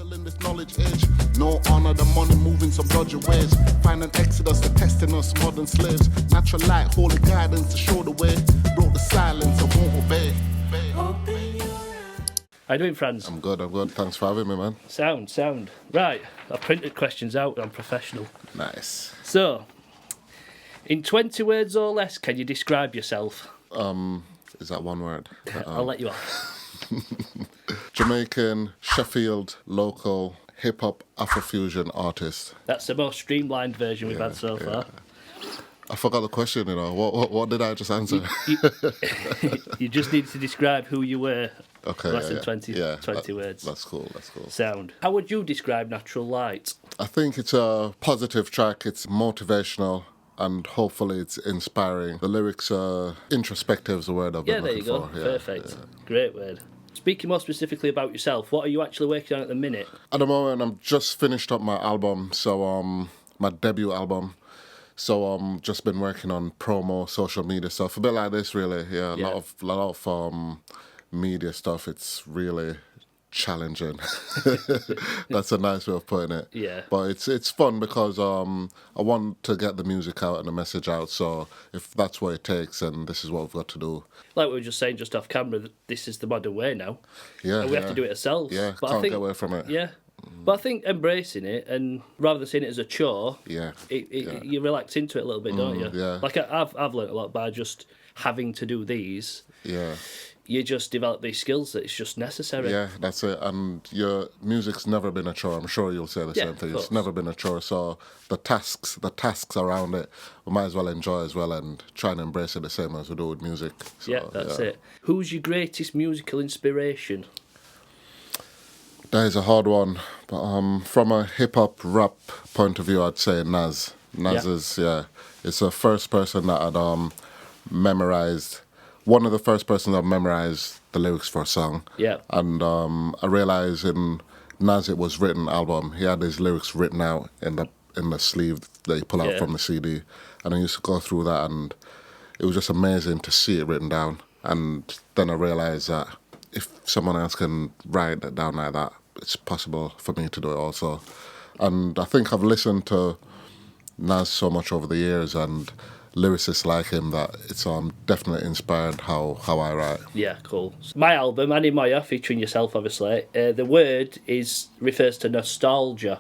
Battling this knowledge edge. No honor, the money moving some dodgy ways. Find an exodus, they're testing us, modern slaves. Natural light, holy guidance to show the way. Broke the silence, I won't obey. How you doing, Franz? I'm good. Thanks for having me, man. Sound. Right, I've printed questions out, I'm professional. Nice. So, in 20 words or less, can you describe yourself? Is that one word? I'll let you off. Jamaican, Sheffield, local, hip-hop, Afrofusion artist. That's the most streamlined version we've had so far. I forgot the question, What did I just answer? You just need to describe who you were. Okay, less than 20 words. That's cool. Sound. How would you describe Natural Light? I think it's a positive track. It's motivational. And hopefully it's inspiring. The lyrics are introspective is the word I've been looking for. Yeah, there you go. Perfect. Great word. Speaking more specifically about yourself, what are you actually working on at the minute? At the moment, I'm just finished up my album, my debut album. So just been working on promo, social media stuff, a bit like this, really. Yeah, a lot of media stuff. It's really challenging. That's a nice way of putting it. Yeah. But it's fun because I want to get the music out and the message out. So if that's what it takes, and this is what we've got to do. Like we were just saying just off camera, this is the modern way now. Yeah. And we have to do it ourselves. Yeah, but can't get away from it. Yeah. But I think embracing it, and rather than seeing it as a chore, you relax into it a little bit, don't you? Yeah. Like I've learned a lot by just having to do these. Yeah. You just develop these skills that it's just necessary. Yeah, that's it. And your music's never been a chore. I'm sure you'll say the same thing. It's never been a chore. So the tasks around it, we might as well enjoy as well and try and embrace it the same as we do with music. So, that's it. Who's your greatest musical inspiration? That is a hard one. But from a hip-hop rap point of view, I'd say Nas. Nas is, it's the first person that I'd memorized. One of the first persons I've memorized the lyrics for a song. Yeah. And I realised in Nas It Was Written album, he had his lyrics written out in the sleeve that he pull out from the CD. And I used to go through that, and it was just amazing to see it written down. And then I realised that if someone else can write it down like that, it's possible for me to do it also. And I think I've listened to Nas so much over the years, and lyricists like him, that it's definitely inspired how I write. Yeah, cool. My album, Annie Moya, featuring yourself, obviously, the word refers to nostalgia.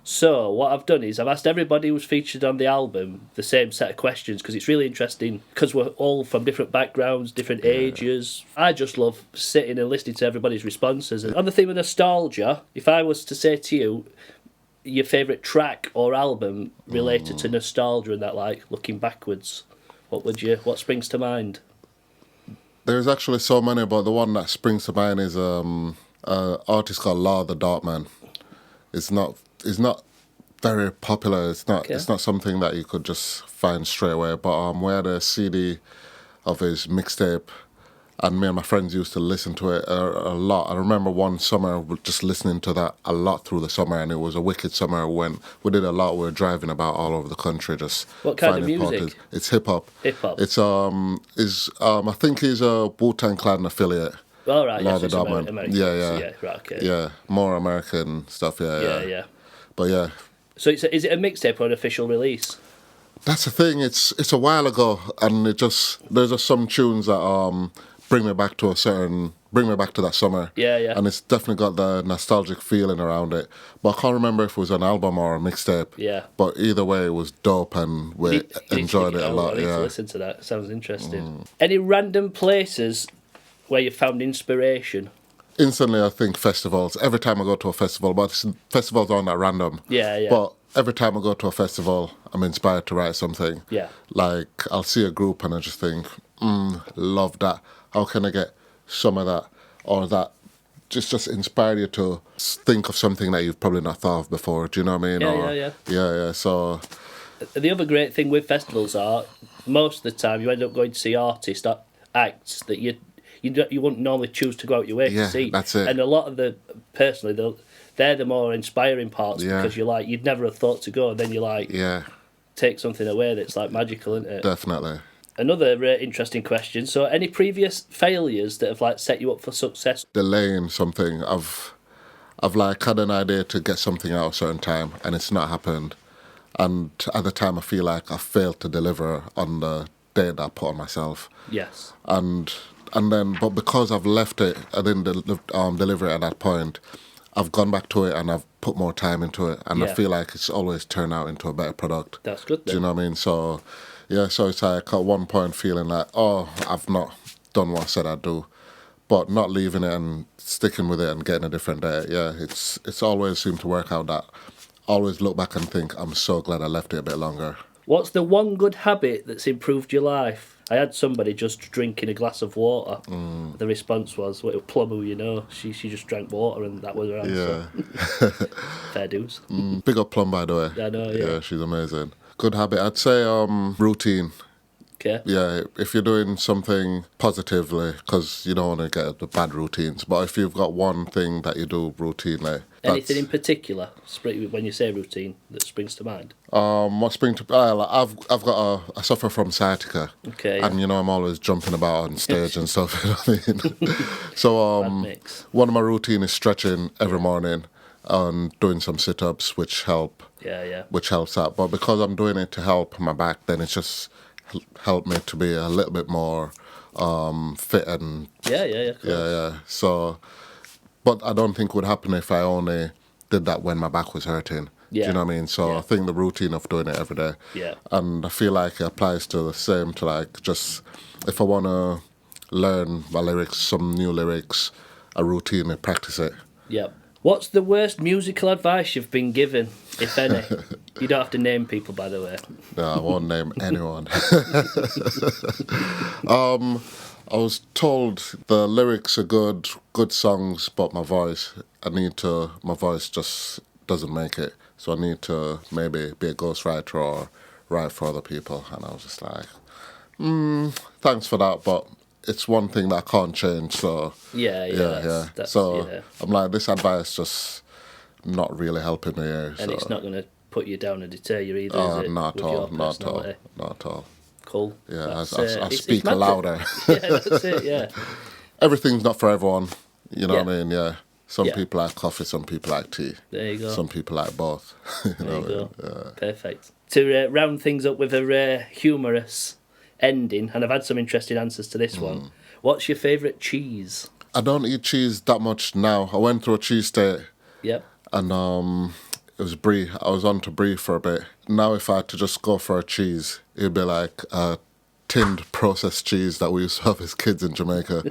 So what I've done is I've asked everybody who's featured on the album the same set of questions, because it's really interesting, because we're all from different backgrounds, different ages. I just love sitting and listening to everybody's responses. And on the theme of nostalgia, if I was to say to you, your favourite track or album related to nostalgia and that, like looking backwards, what springs to mind? There's actually so many, but the one that springs to mind is an artist called Law the Dark Man. It's not very popular. It's not something that you could just find straight away. But we had a CD of his mixtape, and me and my friends used to listen to it a lot. I remember one summer just listening to that a lot through the summer, and it was a wicked summer when we did a lot. We were driving about all over the country, just what kind of music? Parties. It's hip hop. Hip hop. It's I think he's a Wu-Tang Clan affiliate. All right. Law the Dark Man. American. Yeah. Right. Okay. Yeah, more American stuff. Yeah. But yeah. So is it a mixtape or an official release? That's the thing. It's a while ago, and there's just some tunes that bring me back to that summer. Yeah. And it's definitely got the nostalgic feeling around it. But I can't remember if it was an album or a mixtape. Yeah. But either way, it was dope, and we enjoyed it a lot. I need to listen to that. Sounds interesting. Any random places where you found inspiration? Instantly, I think festivals. Every time I go to a festival, but festivals aren't that random. Yeah. But every time I go to a festival, I'm inspired to write something. Yeah. Like, I'll see a group and I just think, love that. How can I get some of that or that just inspire you to think of something that you've probably not thought of before? Do you know what I mean? Yeah. So the other great thing with festivals are, most of the time you end up going to see artists, acts that you wouldn't normally choose to go out your way to see. That's it. And a lot of they're the more inspiring parts, because you're like, you'd never have thought to go, and then you like take something away that's like magical, isn't it? Definitely. Another interesting question. So, any previous failures that have like set you up for success? Delaying something. I've like had an idea to get something out at a certain time, and it's not happened. And at the time, I feel like I failed to deliver on the day that I put on myself. Yes. And then, but because I've left it, I didn't deliver it at that point. I've gone back to it and I've put more time into it, and I Yeah. feel like it's always turned out into a better product. That's good Do then. you know what I mean? So, yeah. So it's like at one point feeling like, oh, I've not done what I said I'd do, but not leaving it and sticking with it and getting a different day. Yeah, it's always seemed to work out that. Always look back and think, I'm so glad I left it a bit longer. What's the one good habit that's improved your life? I had somebody just drinking a glass of water. The response was, well, plumb who you know. She just drank water and that was her answer. Yeah. Fair dues. Big up Plum, by the way. I know, yeah. Yeah, she's amazing. Good habit. I'd say routine. Okay. Yeah, if you're doing something positively, because you don't want to get the bad routines, but if you've got one thing that you do routinely. Anything in particular, when you say routine, that springs to mind? What spring to... I've got I suffer from sciatica. Okay. And, I'm always jumping about on stage and stuff, you know what I mean? So, Bad mix. one of my routine is stretching every morning and doing some sit-ups, which help. Yeah. Which helps out. But because I'm doing it to help my back, then it's just helped me to be a little bit more fit and... Yeah, of course. Yeah. So... But I don't think it would happen if I only did that when my back was hurting. Yeah. Do you know what I mean? So Yeah. I think the routine of doing it every day. Yeah. And I feel like it applies to the same to like just if I want to learn my lyrics, some new lyrics, I routinely practice it. Yep. What's the worst musical advice you've been given, if any? You don't have to name people, by the way. No, I won't name anyone. I was told the lyrics are good songs, but my voice just doesn't make it. So I need to maybe be a ghostwriter or write for other people. And I was just like, thanks for that, but it's one thing that I can't change. So Yeah. That's, so yeah. I'm like, this advice just not really helping me here. And so. it's not going to put you down and deter you either, is it? Not with at all, your not at all, personality? not at all. Cool. Yeah, That's, I it's speak matter. louder. Yeah, that's it, yeah. Everything's not for everyone. You know Yeah. what I mean? Yeah. Some Yeah. people like coffee, some people like tea. There you go. Some people like both. you There know you go. what I mean? Yeah. Perfect. To round things up with a humorous ending, and I've had some interesting answers to this one. What's your favourite cheese? I don't eat cheese that much now. I went through a cheese state Yep. and it was brie. I was on to brie for a bit. Now if I had to just go for a cheese, it'd be like a tinned processed cheese that we used to have as kids in Jamaica.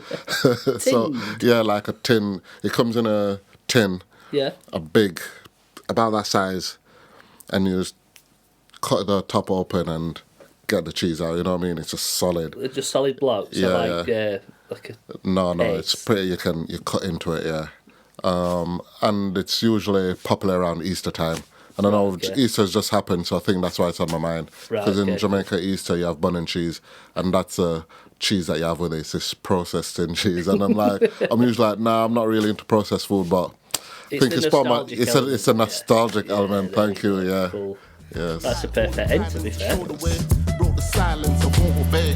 So, yeah, like a tin. It comes in a tin, Yeah. a big, about that size, and you just cut the top open and get the cheese out, you know what I mean? It's just solid. They're just solid blocks. Yeah, So like a No, paste. it's pretty, you cut into it, yeah. And it's usually popular around Easter time. And I know okay. Easter's just happened, so I think that's why it's on my mind. Right, Because in okay. Jamaica, Easter, you have bun and cheese, and that's a cheese that you have with it. It's this processed in cheese. And I'm like, I'm usually like, nah, I'm not really into processed food, but I think the it's part of my, nostalgic it's a element, nostalgic yeah. element. Yeah, Thank there you, you go. yeah. Cool. Yes. That's a perfect end, to be fair. Broke the silence, I won't obey.